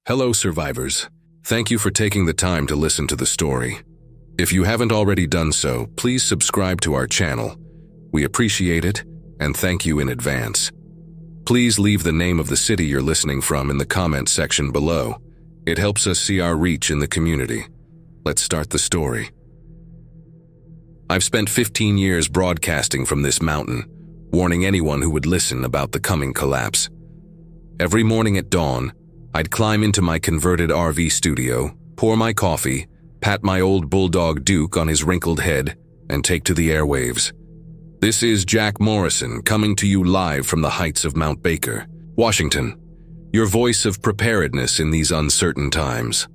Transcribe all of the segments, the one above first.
Hello, survivors. Thank you for taking the time to listen to the story. If you haven't already done so, please subscribe to our channel. We appreciate it, and thank you in advance. Please leave the name of the city you're listening from in the comment section below. It helps us see our reach in the community. Let's start the story. I've spent 15 years broadcasting from this mountain, warning anyone who would listen about the coming collapse. Every morning at dawn, I'd climb into my converted RV studio, pour my coffee, pat my old bulldog Duke on his wrinkled head, and take to the airwaves. This is Jack Morrison coming to you live from the heights of Mount Baker, Washington, your voice of preparedness in these uncertain times.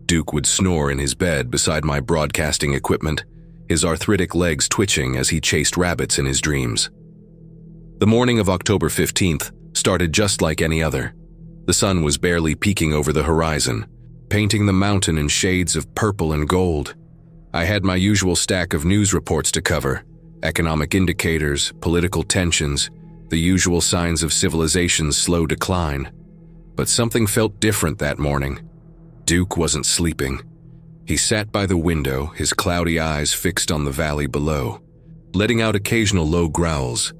Duke would snore in his bed beside my broadcasting equipment, his arthritic legs twitching as he chased rabbits in his dreams. The morning of October 15th started just like any other. The sun was barely peeking over the horizon, painting the mountain in shades of purple and gold. I had my usual stack of news reports to cover, economic indicators, political tensions, the usual signs of civilization's slow decline. But something felt different that morning. Duke wasn't sleeping. He sat by the window, his cloudy eyes fixed on the valley below, letting out occasional low growls.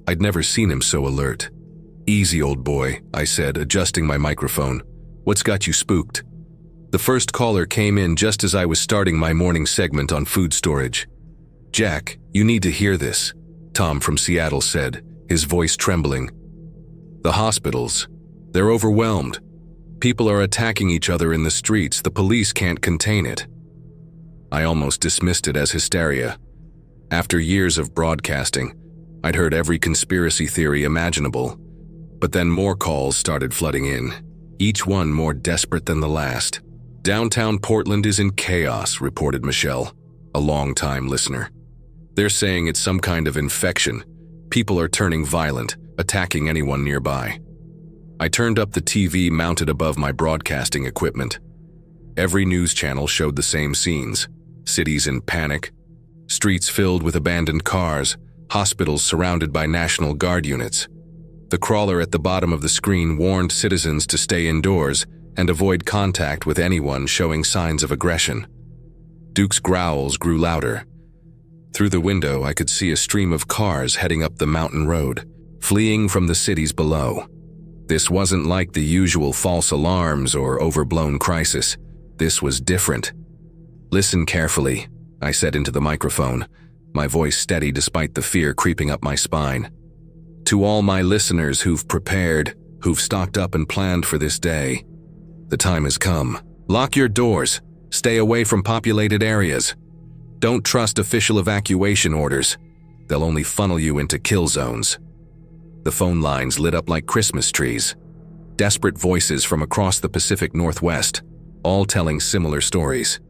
I'd never seen him so alert. "Easy, old boy," I said, adjusting my microphone. "What's got you spooked?" The first caller came in just as I was starting my morning segment on food storage. "Jack, you need to hear this," Tom from Seattle said, his voice trembling. "The hospitals, they're overwhelmed. People are attacking each other in the streets. The police can't contain it." I almost dismissed it as hysteria. After years of broadcasting, I'd heard every conspiracy theory imaginable. But then more calls started flooding in, each one more desperate than the last. "Downtown Portland is in chaos," reported Michelle, a long-time listener. "They're saying it's some kind of infection. People are turning violent, attacking anyone nearby." I turned up the TV mounted above my broadcasting equipment. Every news channel showed the same scenes: cities in panic, streets filled with abandoned cars, hospitals surrounded by National Guard units. The crawler at the bottom of the screen warned citizens to stay indoors and avoid contact with anyone showing signs of aggression. Duke's growls grew louder. Through the window, I could see a stream of cars heading up the mountain road, fleeing from the cities below. This wasn't like the usual false alarms or overblown crisis. This was different. "Listen carefully," I said into the microphone, my voice steady despite the fear creeping up my spine. "To all my listeners who've prepared, who've stocked up and planned for this day, the time has come. Lock your doors. Stay away from populated areas. Don't trust official evacuation orders. They'll only funnel you into kill zones." The phone lines lit up like Christmas trees. Desperate voices from across the Pacific Northwest, all telling similar stories.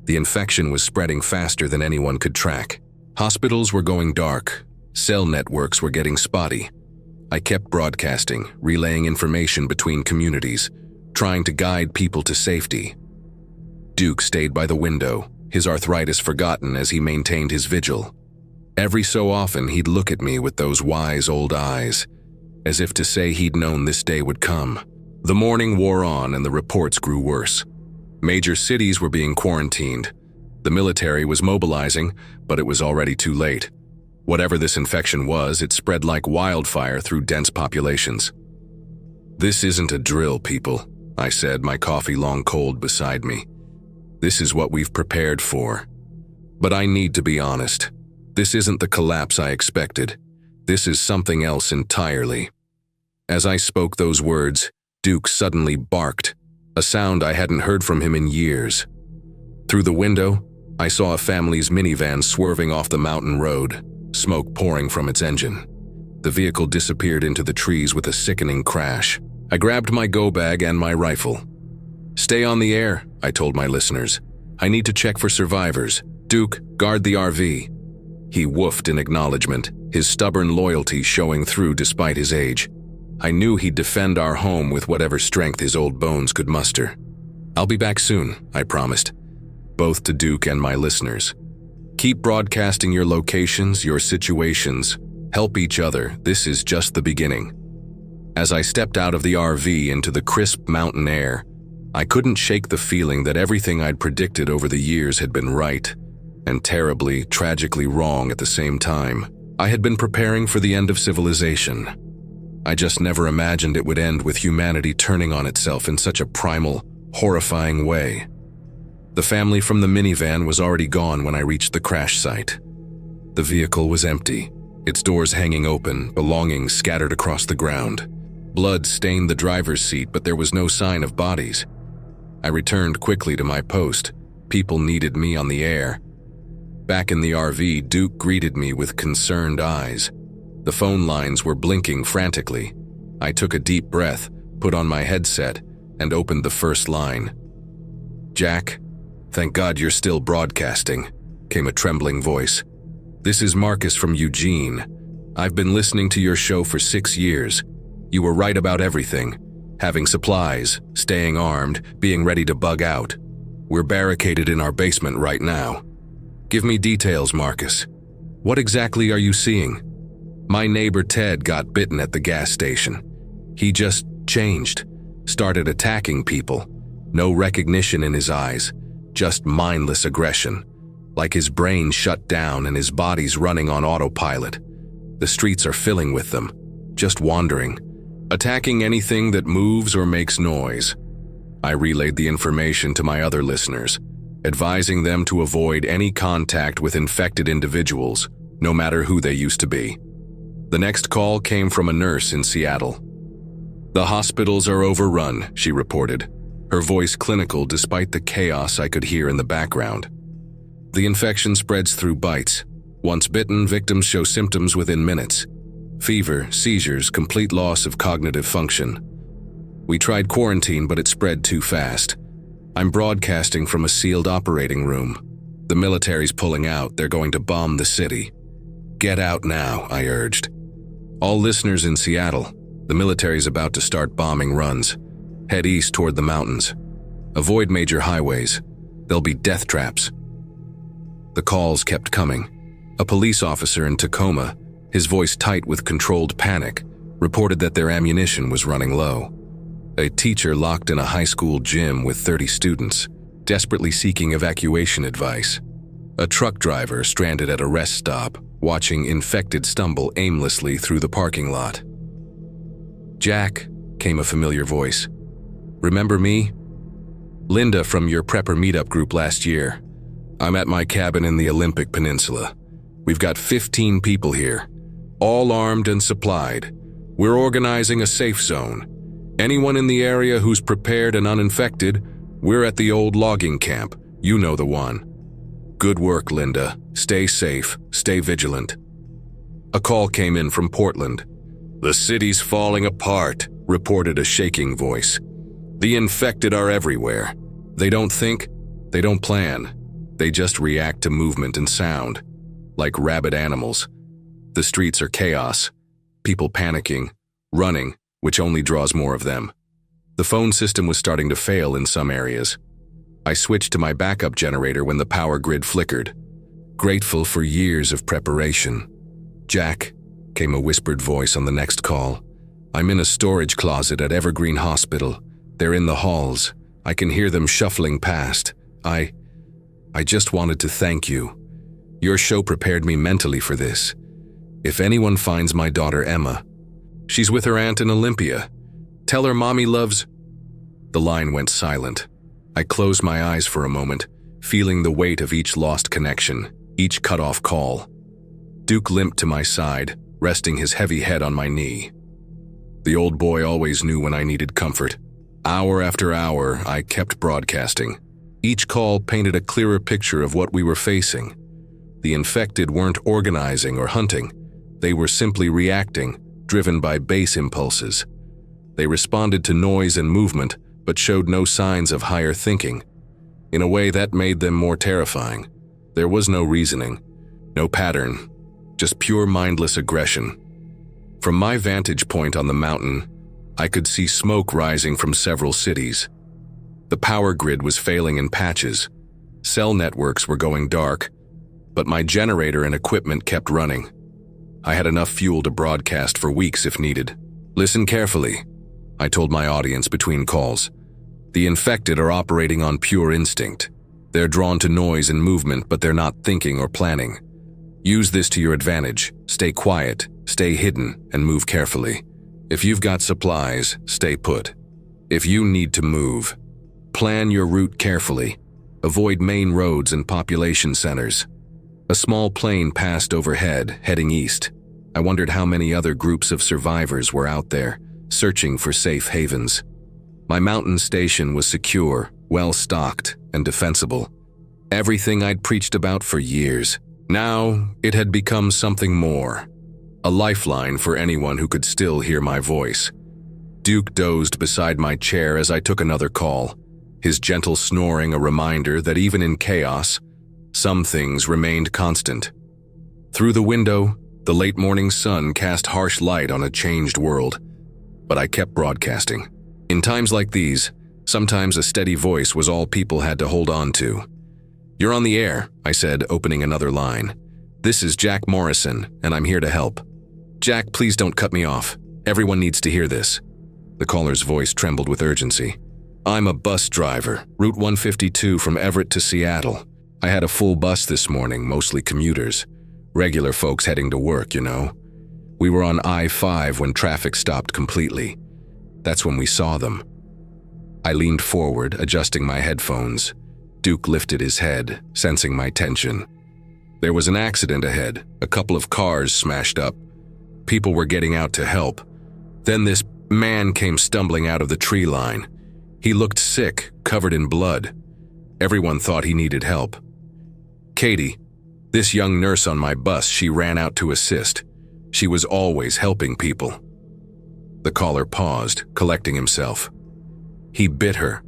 The infection was spreading faster than anyone could track. Hospitals were going dark. Cell networks were getting spotty. I kept broadcasting, relaying information between communities, trying to guide people to safety. Duke stayed by the window, his arthritis forgotten as he maintained his vigil. Every so often he'd look at me with those wise old eyes, as if to say he'd known this day would come. The morning wore on and the reports grew worse. Major cities were being quarantined. The military was mobilizing, but it was already too late. Whatever this infection was, it spread like wildfire through dense populations. "This isn't a drill, people," I said, my coffee long cold beside me. "This is what we've prepared for. But I need to be honest. This isn't the collapse I expected. This is something else entirely." As I spoke those words, Duke suddenly barked, a sound I hadn't heard from him in years. Through the window, I saw a family's minivan swerving off the mountain road, smoke pouring from its engine. The vehicle disappeared into the trees with a sickening crash. I grabbed my go bag and my rifle. "Stay on the air," I told my listeners. "I need to check for survivors. Duke, guard the RV." He woofed in acknowledgement, his stubborn loyalty showing through despite his age. I knew he'd defend our home with whatever strength his old bones could muster. "I'll be back soon," I promised, both to Duke and my listeners. "Keep broadcasting your locations, your situations. Help each other. This is just the beginning." As I stepped out of the RV into the crisp mountain air, I couldn't shake the feeling that everything I'd predicted over the years had been right, and terribly, tragically wrong at the same time. I had been preparing for the end of civilization. I just never imagined it would end with humanity turning on itself in such a primal, horrifying way. The family from the minivan was already gone when I reached the crash site. The vehicle was empty, its doors hanging open, belongings scattered across the ground. Blood stained the driver's seat, but there was no sign of bodies. I returned quickly to my post. People needed me on the air. Back in the RV, Duke greeted me with concerned eyes. The phone lines were blinking frantically. I took a deep breath, put on my headset, and opened the first line. "Jack, thank God you're still broadcasting," came a trembling voice. "This is Marcus from Eugene. I've been listening to your show for 6 years. You were right about everything. Having supplies, staying armed, being ready to bug out. We're barricaded in our basement right now. Give me details, Marcus. What exactly are you seeing? My neighbor Ted got bitten at the gas station. He just changed, started attacking people. No recognition in his eyes, just mindless aggression. Like his brain shut down and his body's running on autopilot. The streets are filling with them, just wandering, attacking anything that moves or makes noise." I relayed the information to my other listeners, advising them to avoid any contact with infected individuals, no matter who they used to be. The next call came from a nurse in Seattle. "The hospitals are overrun," she reported, her voice clinical despite the chaos I could hear in the background. "The infection spreads through bites. Once bitten, victims show symptoms within minutes. Fever, seizures, complete loss of cognitive function. We tried quarantine, but it spread too fast. I'm broadcasting from a sealed operating room. The military's pulling out. They're going to bomb the city. Get out now," I urged. "All listeners in Seattle, the military's about to start bombing runs. Head east toward the mountains. Avoid major highways. There'll be death traps." The calls kept coming. A police officer in Tacoma, his voice tight with controlled panic, reported that their ammunition was running low. A teacher locked in a high school gym with 30 students, desperately seeking evacuation advice. A truck driver stranded at a rest stop, watching infected stumble aimlessly through the parking lot. "Jack," came a familiar voice. "Remember me? Linda from your prepper meetup group last year. I'm at my cabin in the Olympic Peninsula. We've got 15 people here, all armed and supplied. We're organizing a safe zone. Anyone in the area who's prepared and uninfected, we're at the old logging camp. You know the one. Good work, Linda. Stay safe, stay vigilant." A call came in from Portland. "The city's falling apart," reported a shaking voice. "The infected are everywhere. They don't think, they don't plan. They just react to movement and sound. Like rabid animals. The streets are chaos. People panicking, running, which only draws more of them. The phone system was starting to fail in some areas. I switched to my backup generator when the power grid flickered. Grateful for years of preparation. "Jack," came a whispered voice on the next call. "I'm in a storage closet at Evergreen Hospital. They're in the halls. I can hear them shuffling past. I just wanted to thank you. Your show prepared me mentally for this. If anyone finds my daughter Emma, she's with her aunt in Olympia. Tell her mommy loves—" The line went silent. I closed my eyes for a moment, feeling the weight of each lost connection, each cut-off call. Duke limped to my side, resting his heavy head on my knee. The old boy always knew when I needed comfort. Hour after hour, I kept broadcasting. Each call painted a clearer picture of what we were facing. The infected weren't organizing or hunting. They were simply reacting, driven by base impulses. They responded to noise and movement, but showed no signs of higher thinking. In a way that made them more terrifying. There was no reasoning, no pattern, just pure mindless aggression. From my vantage point on the mountain, I could see smoke rising from several cities. The power grid was failing in patches. Cell networks were going dark, but my generator and equipment kept running. I had enough fuel to broadcast for weeks if needed. Listen carefully, I told my audience between calls. The infected are operating on pure instinct. They're drawn to noise and movement, but they're not thinking or planning. Use this to your advantage. Stay quiet, stay hidden, and move carefully. If you've got supplies, stay put. If you need to move, plan your route carefully. Avoid main roads and population centers. A small plane passed overhead, heading east. I wondered how many other groups of survivors were out there, searching for safe havens. My mountain station was secure, well-stocked, and defensible. Everything I'd preached about for years. Now, it had become something more. A lifeline for anyone who could still hear my voice. Duke dozed beside my chair as I took another call, his gentle snoring a reminder that even in chaos, some things remained constant. Through the window, the late morning sun cast harsh light on a changed world, but I kept broadcasting. In times like these, sometimes a steady voice was all people had to hold on to. "You're on the air," I said, opening another line. "This is Jack Morrison, and I'm here to help." "Jack, please don't cut me off. Everyone needs to hear this." The caller's voice trembled with urgency. "I'm a bus driver, Route 152 from Everett to Seattle. I had a full bus this morning, mostly commuters. Regular folks heading to work, you know. We were on I-5 when traffic stopped completely. That's when we saw them." I leaned forward, adjusting my headphones. Duke lifted his head, sensing my tension. There was an accident ahead, a couple of cars smashed up. People were getting out to help. Then this man came stumbling out of the tree line. He looked sick, covered in blood. Everyone thought he needed help. Katie, this young nurse on my bus, she ran out to assist. She was always helping people. The caller paused, collecting himself. He bit her.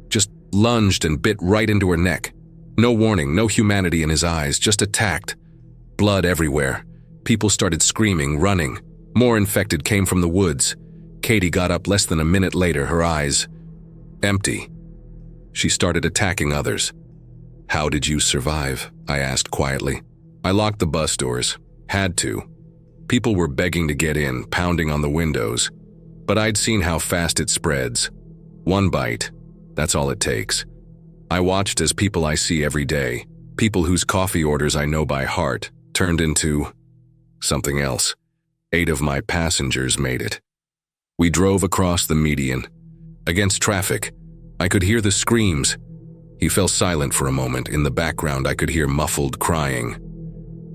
Just lunged and bit right into her neck. No warning, no humanity in his eyes, just attacked. Blood everywhere. People started screaming, running. More infected came from the woods. Katie got up less than a minute later, her eyes empty. She started attacking others. "How did you survive?" I asked quietly. I locked the bus doors. Had to. People were begging to get in, pounding on the windows. But I'd seen how fast it spreads. One bite, that's all it takes. I watched as people I see every day, people whose coffee orders I know by heart, turned into something else. 8 of my passengers made it. We drove across the median. Against traffic, I could hear the screams. He fell silent for a moment. In the background, I could hear muffled crying.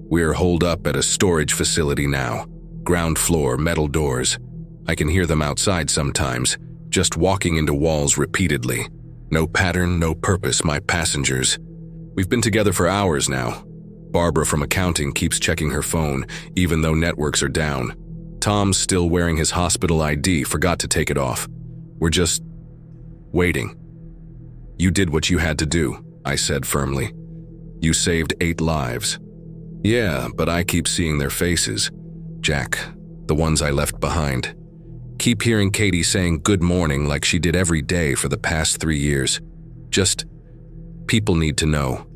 We're holed up at a storage facility now. Ground floor, metal doors. I can hear them outside sometimes, just walking into walls repeatedly. No pattern, no purpose, my passengers. We've been together for hours now. Barbara from accounting keeps checking her phone, even though networks are down. Tom's still wearing his hospital ID, forgot to take it off. We're just waiting. You did what you had to do, I said firmly. You saved 8 lives. Yeah, but I keep seeing their faces. Jack, the ones I left behind. Keep hearing Katie saying good morning like she did every day for the past 3 years. Just, people need to know.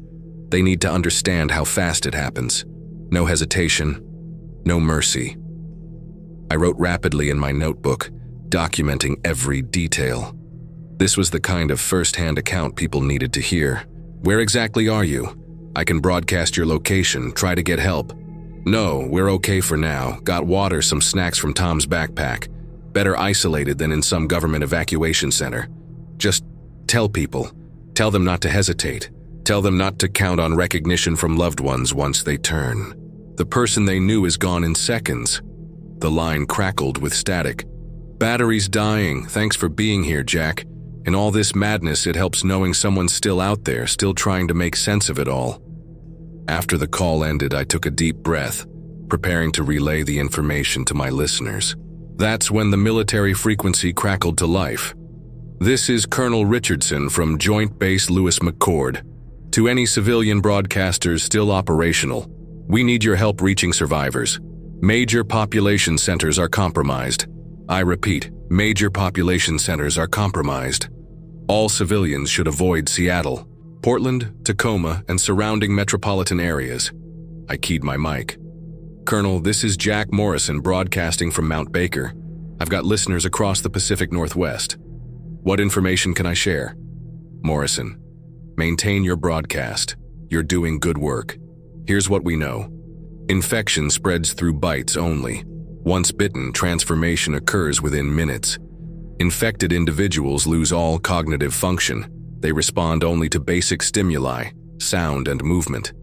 They need to understand how fast it happens. No hesitation, no mercy. I wrote rapidly in my notebook, documenting every detail. This was the kind of first-hand account people needed to hear. Where exactly are you? I can broadcast your location, try to get help. No, we're okay for now. Got water, some snacks from Tom's backpack. Better isolated than in some government evacuation center. Just tell people. Tell them not to hesitate. Tell them not to count on recognition from loved ones once they turn. The person they knew is gone in seconds. The line crackled with static. Battery's dying. Thanks for being here, Jack. In all this madness, it helps knowing someone's still out there, still trying to make sense of it all. After the call ended, I took a deep breath, preparing to relay the information to my listeners. That's when the military frequency crackled to life. This is Colonel Richardson from Joint Base Lewis McChord. To any civilian broadcasters still operational, we need your help reaching survivors. Major population centers are compromised. I repeat, major population centers are compromised. All civilians should avoid Seattle, Portland, Tacoma, and surrounding metropolitan areas. I keyed my mic. Colonel, this is Jack Morrison broadcasting from Mount Baker. I've got listeners across the Pacific Northwest. What information can I share? Morrison, maintain your broadcast. You're doing good work. Here's what we know. Infection spreads through bites only. Once bitten, transformation occurs within minutes. Infected individuals lose all cognitive function. They respond only to basic stimuli, sound and movement.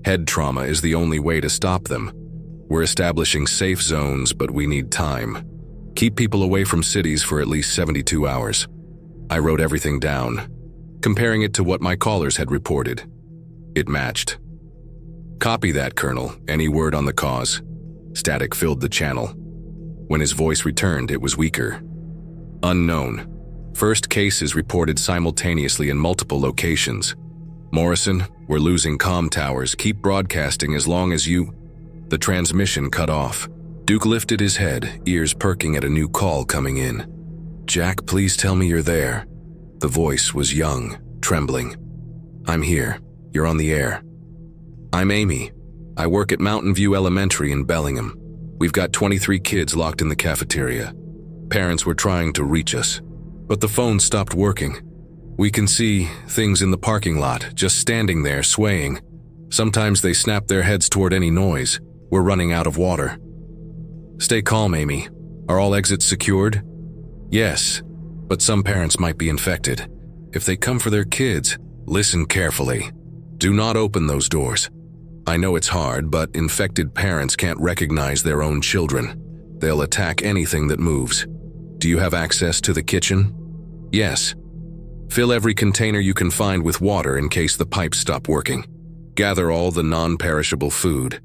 Head trauma is the only way to stop them. We're establishing safe zones, but we need time. Keep people away from cities for at least 72 hours. I wrote everything down, comparing it to what my callers had reported. It matched. Copy that, Colonel. Any word on the cause? Static filled the channel. When his voice returned, it was weaker. Unknown. First cases reported simultaneously in multiple locations. Morrison, we're losing comm towers. Keep broadcasting as long as you... The transmission cut off. Duke lifted his head, ears perking at a new call coming in. Jack, please tell me you're there. The voice was young, trembling. I'm here. You're on the air. I'm Amy. I work at Mountain View Elementary in Bellingham. We've got 23 kids locked in the cafeteria. Parents were trying to reach us, but the phone stopped working. We can see things in the parking lot, just standing there, swaying. Sometimes they snap their heads toward any noise. We're running out of water. Stay calm, Amy. Are all exits secured? Yes, but some parents might be infected. If they come for their kids, listen carefully. Do not open those doors. I know it's hard, but infected parents can't recognize their own children. They'll attack anything that moves. Do you have access to the kitchen? Yes. Fill every container you can find with water in case the pipes stop working. Gather all the non-perishable food.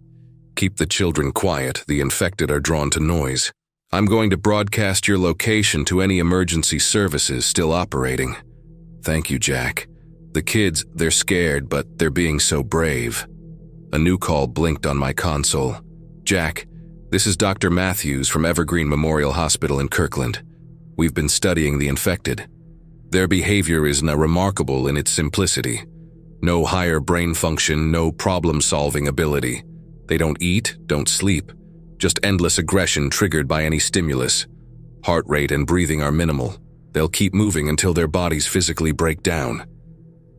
Keep the children quiet. The infected are drawn to noise. I'm going to broadcast your location to any emergency services still operating. Thank you, Jack. The kids, they're scared, but they're being so brave. A new call blinked on my console. Jack, this is Dr. Matthews from Evergreen Memorial Hospital in Kirkland. We've been studying the infected. Their behavior is remarkable in its simplicity. No higher brain function, no problem-solving ability. They don't eat, don't sleep. Just endless aggression triggered by any stimulus. Heart rate and breathing are minimal. They'll keep moving until their bodies physically break down.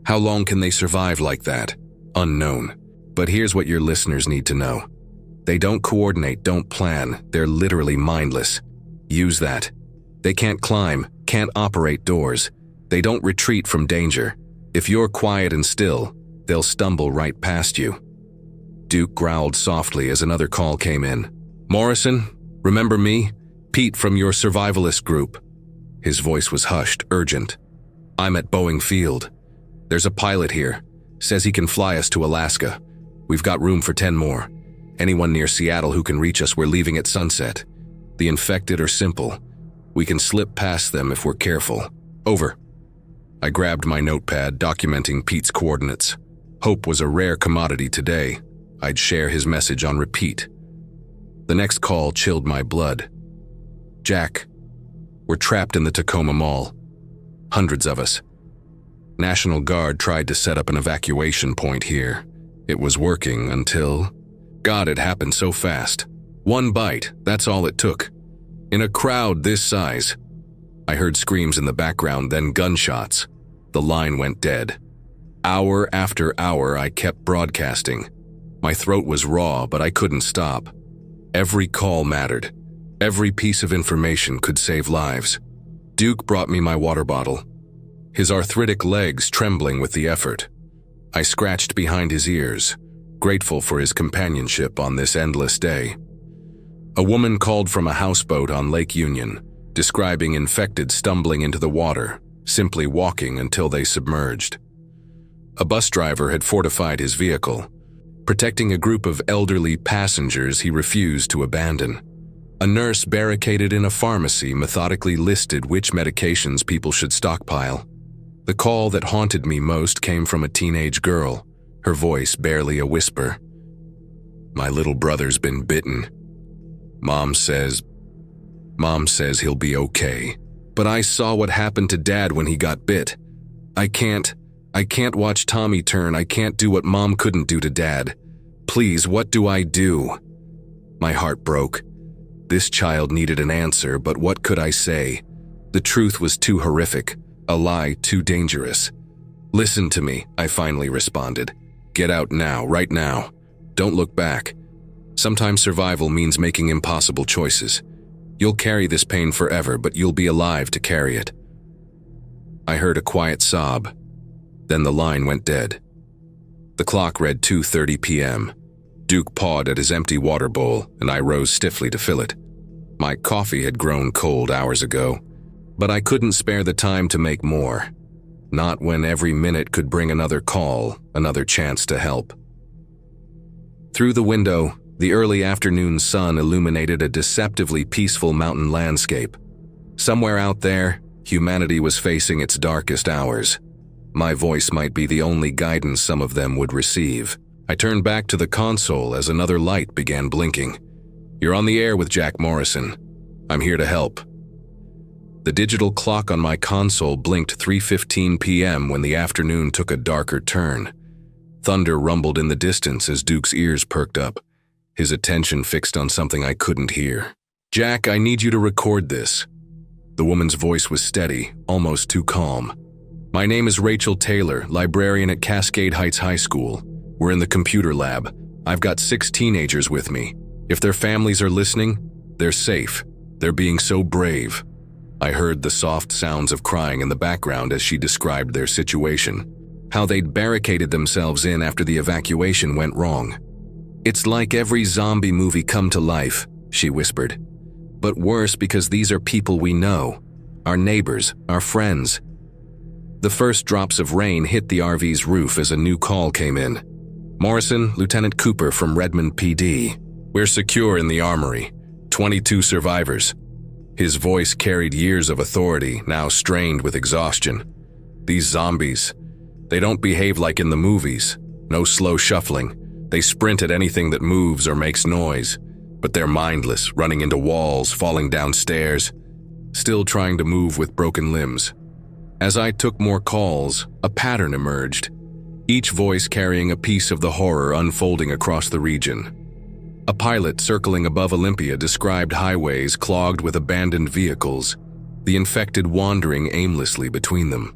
How long can they survive like that? Unknown. But here's what your listeners need to know. They don't coordinate, don't plan. They're literally mindless. Use that. They can't climb, can't operate doors. They don't retreat from danger. If you're quiet and still, they'll stumble right past you. Duke growled softly as another call came in. Morrison, remember me? Pete from your survivalist group. His voice was hushed, urgent. I'm at Boeing Field. There's a pilot here. Says he can fly us to Alaska. We've got room for 10 more. Anyone near Seattle who can reach us, we're leaving at sunset. The infected are simple. We can slip past them if we're careful. Over. I grabbed my notepad, documenting Pete's coordinates. Hope was a rare commodity today. I'd share his message on repeat. The next call chilled my blood. Jack, we're trapped in the Tacoma Mall. Hundreds of us. National Guard tried to set up an evacuation point here. It was working until... God, it happened so fast. One bite, that's all it took. In a crowd this size. I heard screams in the background, then gunshots. The line went dead. Hour after hour, I kept broadcasting. My throat was raw, but I couldn't stop. Every call mattered. Every piece of information could save lives. Duke brought me my water bottle, his arthritic legs trembling with the effort. I scratched behind his ears, grateful for his companionship on this endless day. A woman called from a houseboat on Lake Union, describing infected stumbling into the water, simply walking until they submerged. A bus driver had fortified his vehicle, protecting a group of elderly passengers he refused to abandon. A nurse barricaded in a pharmacy methodically listed which medications people should stockpile. The call that haunted me most came from a teenage girl, her voice barely a whisper. My little brother's been bitten. Mom says he'll be okay. But I saw what happened to Dad when he got bit. I can't watch Tommy turn. I can't do what Mom couldn't do to Dad. Please, what do I do? My heart broke. This child needed an answer, but what could I say? The truth was too horrific, a lie too dangerous. "Listen to me," I finally responded. "Get out now, right now. Don't look back. Sometimes survival means making impossible choices. You'll carry this pain forever, but you'll be alive to carry it." I heard a quiet sob. Then the line went dead. The clock read 2:30 p.m. Duke pawed at his empty water bowl, and I rose stiffly to fill it. My coffee had grown cold hours ago, but I couldn't spare the time to make more. Not when every minute could bring another call, another chance to help. Through the window, the early afternoon sun illuminated a deceptively peaceful mountain landscape. Somewhere out there, humanity was facing its darkest hours. My voice might be the only guidance some of them would receive. I turned back to the console as another light began blinking. "You're on the air with Jack Morrison. I'm here to help." The digital clock on my console blinked 3:15 p.m. when the afternoon took a darker turn. Thunder rumbled in the distance as Duke's ears perked up, his attention fixed on something I couldn't hear. "Jack, I need you to record this." The woman's voice was steady, almost too calm. "My name is Rachel Taylor, librarian at Cascade Heights High School. We're in the computer lab. I've got 6 teenagers with me. If their families are listening, they're safe. They're being so brave." I heard the soft sounds of crying in the background as she described their situation, how they'd barricaded themselves in after the evacuation went wrong. "It's like every zombie movie come to life," she whispered. "But worse because these are people we know, our neighbors, our friends." The first drops of rain hit the RV's roof as a new call came in. "Morrison, Lieutenant Cooper from Redmond PD. We're secure in the armory. 22 survivors." His voice carried years of authority, now strained with exhaustion. "These zombies, they don't behave like in the movies. No slow shuffling. They sprint at anything that moves or makes noise. But they're mindless, running into walls, falling down stairs, still trying to move with broken limbs." As I took more calls, a pattern emerged, each voice carrying a piece of the horror unfolding across the region. A pilot circling above Olympia described highways clogged with abandoned vehicles, the infected wandering aimlessly between them.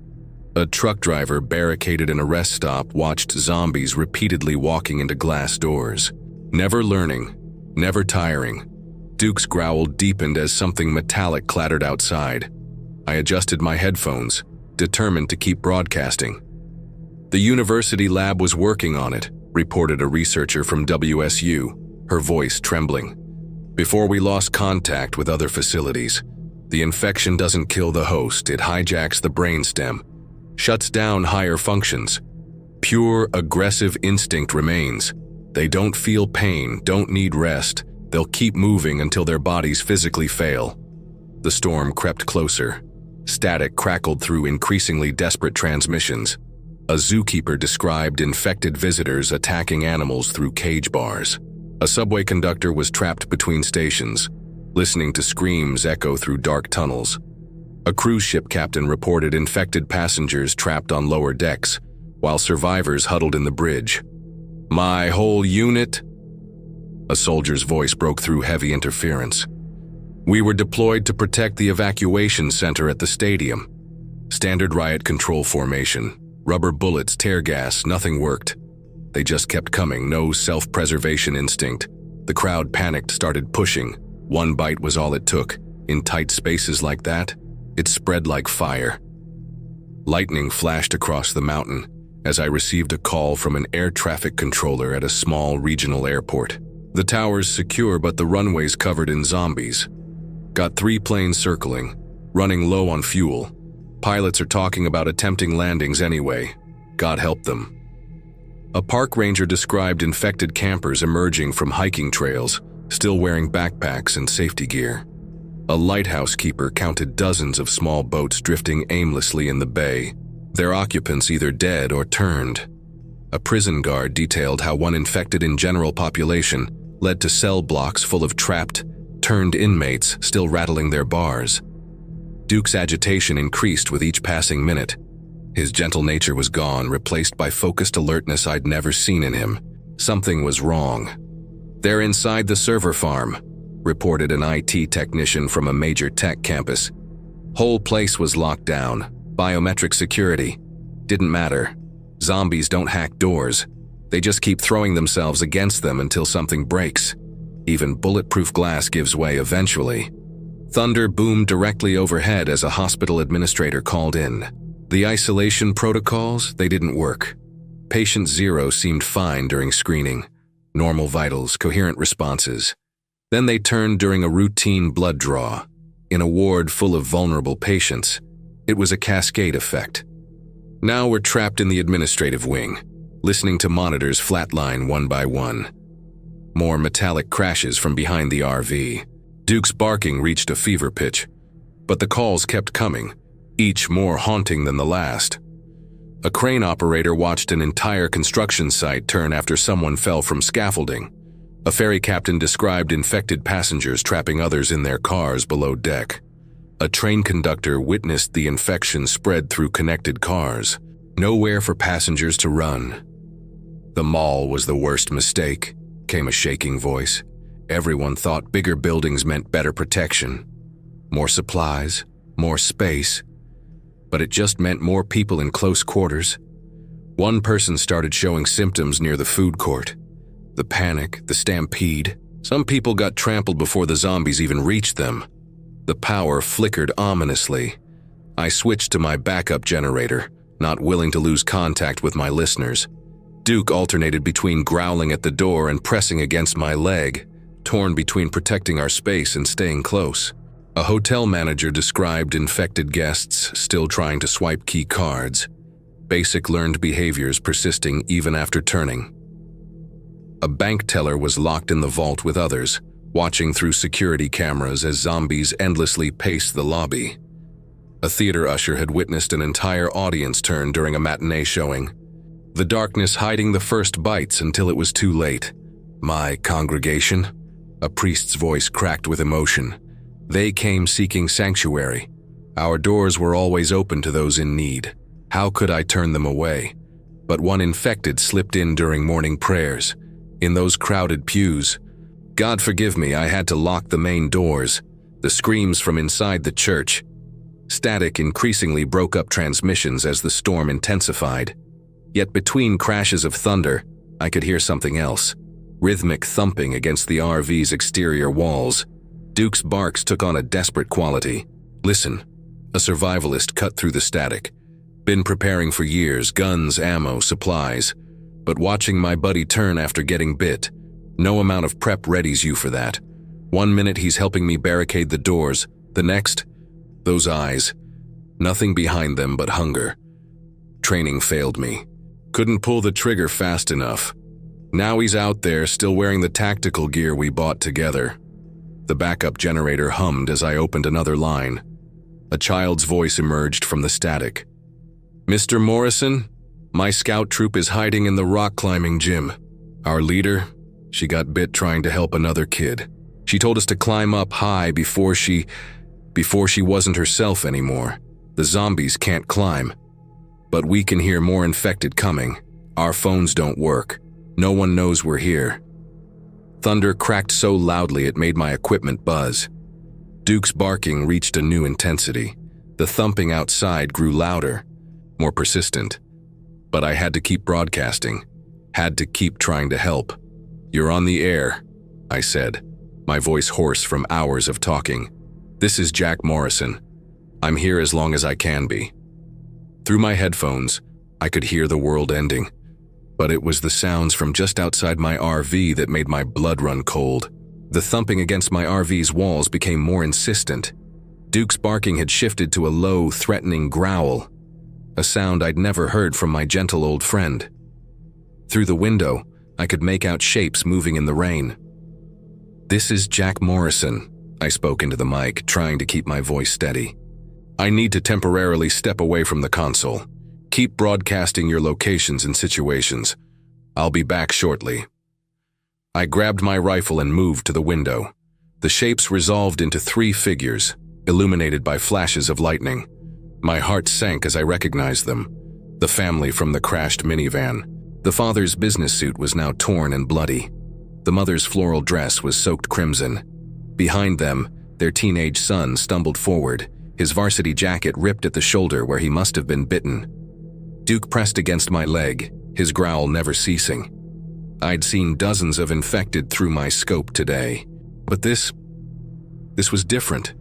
A truck driver barricaded in a rest stop watched zombies repeatedly walking into glass doors. Never learning, never tiring. Duke's growl deepened as something metallic clattered outside. I adjusted my headphones, determined to keep broadcasting. "The university lab was working on it," reported a researcher from WSU, her voice trembling. "Before we lost contact with other facilities. The infection doesn't kill the host, it hijacks the brainstem, shuts down higher functions. Pure aggressive instinct remains. They don't feel pain, don't need rest. They'll keep moving until their bodies physically fail." The storm crept closer. Static crackled through increasingly desperate transmissions. A zookeeper described infected visitors attacking animals through cage bars. A subway conductor was trapped between stations, listening to screams echo through dark tunnels. A cruise ship captain reported infected passengers trapped on lower decks, while survivors huddled in the bridge. "My whole unit?" A soldier's voice broke through heavy interference. "We were deployed to protect the evacuation center at the stadium. Standard riot control formation. Rubber bullets, tear gas, nothing worked. They just kept coming, no self-preservation instinct. The crowd panicked, started pushing. One bite was all it took. In tight spaces like that, it spread like fire." Lightning flashed across the mountain as I received a call from an air traffic controller at a small regional airport. "The tower's secure, but the runway's covered in zombies. Got 3 planes circling, running low on fuel. Pilots are talking about attempting landings anyway. God help them." A park ranger described infected campers emerging from hiking trails, still wearing backpacks and safety gear. A lighthouse keeper counted dozens of small boats drifting aimlessly in the bay, their occupants either dead or turned. A prison guard detailed how one infected in general population led to cell blocks full of trapped, turned inmates still rattling their bars. Duke's agitation increased with each passing minute. His gentle nature was gone, replaced by focused alertness I'd never seen in him. Something was wrong. "They're inside the server farm." reported an IT technician from a major tech campus. Whole place was locked down. Biometric security. Didn't matter. Zombies don't hack doors. They just keep throwing themselves against them until something breaks. Even bulletproof glass gives way eventually. Thunder boomed directly overhead as a hospital administrator called in. The isolation protocols, they didn't work. Patient 0 seemed fine during screening. Normal vitals, coherent responses. Then they turned during a routine blood draw. In a ward full of vulnerable patients, it was a cascade effect. Now we're trapped in the administrative wing, listening to monitors flatline one by one. More metallic crashes from behind the RV. Duke's barking reached a fever pitch, but the calls kept coming, each more haunting than the last. A crane operator watched an entire construction site turn after someone fell from scaffolding. A ferry captain described infected passengers trapping others in their cars below deck. A train conductor witnessed the infection spread through connected cars. Nowhere for passengers to run. The mall was the worst mistake, came a shaking voice. Everyone thought bigger buildings meant better protection. More supplies, more space. But it just meant more people in close quarters. One person started showing symptoms near the food court. The panic, the stampede. Some people got trampled before the zombies even reached them. The power flickered ominously. I switched to my backup generator, not willing to lose contact with my listeners. Duke alternated between growling at the door and pressing against my leg, torn between protecting our space and staying close. A hotel manager described infected guests still trying to swipe key cards, basic learned behaviors persisting even after turning. A bank teller was locked in the vault with others, watching through security cameras as zombies endlessly paced the lobby. A theater usher had witnessed an entire audience turn during a matinee showing, the darkness hiding the first bites until it was too late. My congregation? A priest's voice cracked with emotion. They came seeking sanctuary. Our doors were always open to those in need. How could I turn them away? But one infected slipped in during morning prayers. In those crowded pews. God forgive me, I had to lock the main doors. The screams from inside the church. Static increasingly broke up transmissions as the storm intensified. Yet between crashes of thunder, I could hear something else. Rhythmic thumping against the RV's exterior walls. Duke's barks took on a desperate quality. Listen, a survivalist cut through the static. Been preparing for years, guns, ammo, supplies. But watching my buddy turn after getting bit, no amount of prep readies you for that. 1 minute he's helping me barricade the doors, the next, those eyes. Nothing behind them but hunger. Training failed me. Couldn't pull the trigger fast enough. Now he's out there, still wearing the tactical gear we bought together. The backup generator hummed as I opened another line. A child's voice emerged from the static. Mr. Morrison, my scout troop is hiding in the rock climbing gym. Our leader, she got bit trying to help another kid. She told us to climb up high before she wasn't herself anymore. The zombies can't climb. But we can hear more infected coming. Our phones don't work. No one knows we're here. Thunder cracked so loudly it made my equipment buzz. Duke's barking reached a new intensity. The thumping outside grew louder, more persistent. But I had to keep broadcasting. Had to keep trying to help. You're on the air, I said, my voice hoarse from hours of talking. This is Jack Morrison. I'm here as long as I can be. Through my headphones, I could hear the world ending. But it was the sounds from just outside my RV that made my blood run cold. The thumping against my RV's walls became more insistent. Duke's barking had shifted to a low, threatening growl, a sound I'd never heard from my gentle old friend. Through the window, I could make out shapes moving in the rain. This is Jack Morrison, I spoke into the mic, trying to keep my voice steady. I need to temporarily step away from the console. Keep broadcasting your locations and situations. I'll be back shortly. I grabbed my rifle and moved to the window. The shapes resolved into 3 figures, illuminated by flashes of lightning. My heart sank as I recognized them. The family from the crashed minivan. The father's business suit was now torn and bloody. The mother's floral dress was soaked crimson. Behind them, their teenage son stumbled forward, his varsity jacket ripped at the shoulder where he must have been bitten. Duke pressed against my leg, his growl never ceasing. I'd seen dozens of infected through my scope today, but this was different.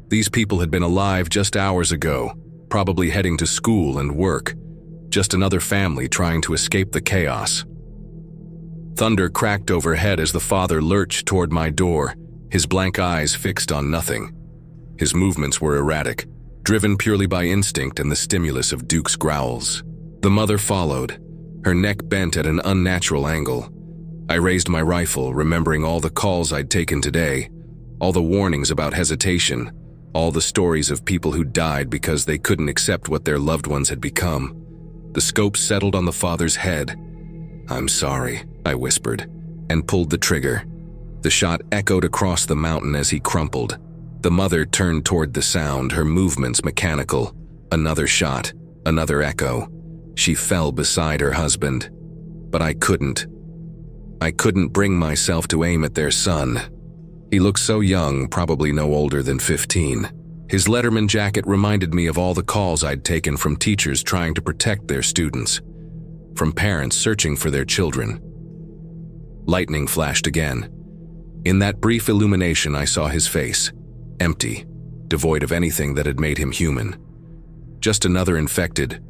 These people had been alive just hours ago, probably heading to school and work, just another family trying to escape the chaos. Thunder cracked overhead as the father lurched toward my door, his blank eyes fixed on nothing. His movements were erratic, driven purely by instinct and the stimulus of Duke's growls. The mother followed, her neck bent at an unnatural angle. I raised my rifle, remembering all the calls I'd taken today, all the warnings about hesitation, all the stories of people who died because they couldn't accept what their loved ones had become. The scope settled on the father's head. "I'm sorry," I whispered, and pulled the trigger. The shot echoed across the mountain as he crumpled. The mother turned toward the sound, her movements mechanical. Another shot, another echo. She fell beside her husband. But I couldn't bring myself to aim at their son. He looked so young, probably no older than 15. His Letterman jacket reminded me of all the calls I'd taken from teachers trying to protect their students, from parents searching for their children. Lightning flashed again. In that brief illumination, I saw his face, empty, devoid of anything that had made him human. Just another infected,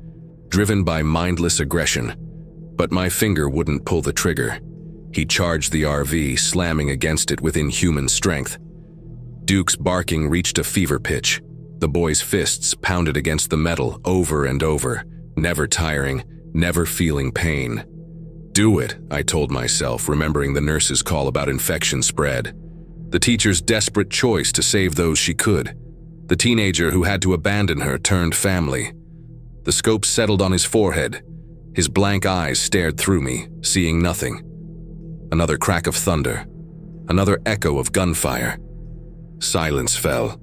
driven by mindless aggression. But my finger wouldn't pull the trigger. He charged the RV, slamming against it with inhuman strength. Duke's barking reached a fever pitch. The boy's fists pounded against the metal over and over, never tiring, never feeling pain. "Do it," I told myself, remembering the nurse's call about infection spread. The teacher's desperate choice to save those she could. The teenager who had to abandon her turned family. The scope settled on his forehead. His blank eyes stared through me, seeing nothing. Another crack of thunder. Another echo of gunfire. Silence fell,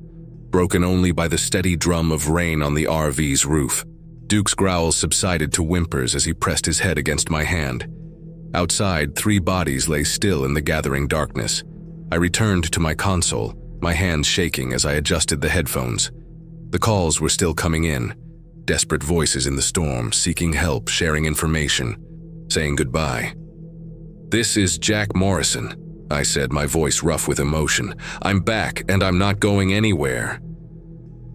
broken only by the steady drum of rain on the RV's roof. Duke's growls subsided to whimpers as he pressed his head against my hand. Outside, 3 bodies lay still in the gathering darkness. I returned to my console, my hands shaking as I adjusted the headphones. The calls were still coming in. Desperate voices in the storm, seeking help, sharing information, saying goodbye. "This is Jack Morrison," I said, my voice rough with emotion. "I'm back, and I'm not going anywhere."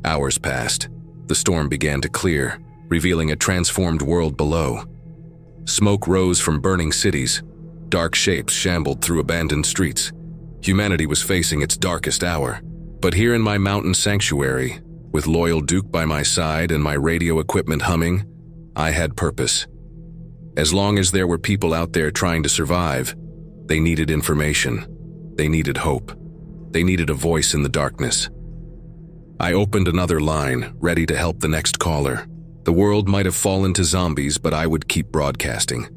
Hours passed. The storm began to clear, revealing a transformed world below. Smoke rose from burning cities. Dark shapes shambled through abandoned streets. Humanity was facing its darkest hour. But here in my mountain sanctuary, with loyal Duke by my side and my radio equipment humming, I had purpose. As long as there were people out there trying to survive, they needed information. They needed hope. They needed a voice in the darkness. I opened another line, ready to help the next caller. The world might have fallen to zombies, but I would keep broadcasting.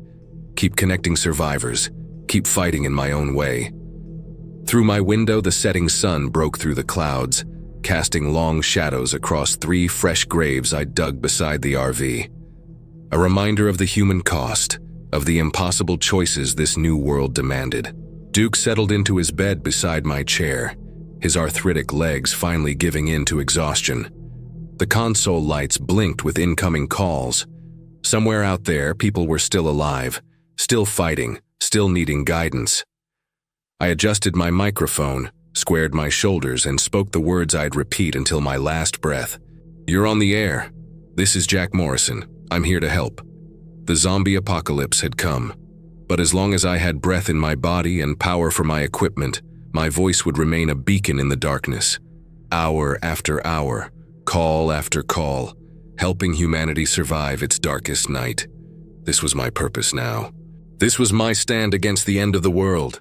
Keep connecting survivors. Keep fighting in my own way. Through my window, the setting sun broke through the clouds, casting long shadows across 3 fresh graves I dug beside the RV. A reminder of the human cost, of the impossible choices this new world demanded. Duke settled into his bed beside my chair, his arthritic legs finally giving in to exhaustion. The console lights blinked with incoming calls. Somewhere out there, people were still alive, still fighting, still needing guidance. I adjusted my microphone, squared my shoulders, and spoke the words I'd repeat until my last breath. "You're on the air. This is Jack Morrison. I'm here to help." The zombie apocalypse had come, but as long as I had breath in my body and power for my equipment, my voice would remain a beacon in the darkness. Hour after hour, call after call, helping humanity survive its darkest night. This was my purpose now. This was my stand against the end of the world.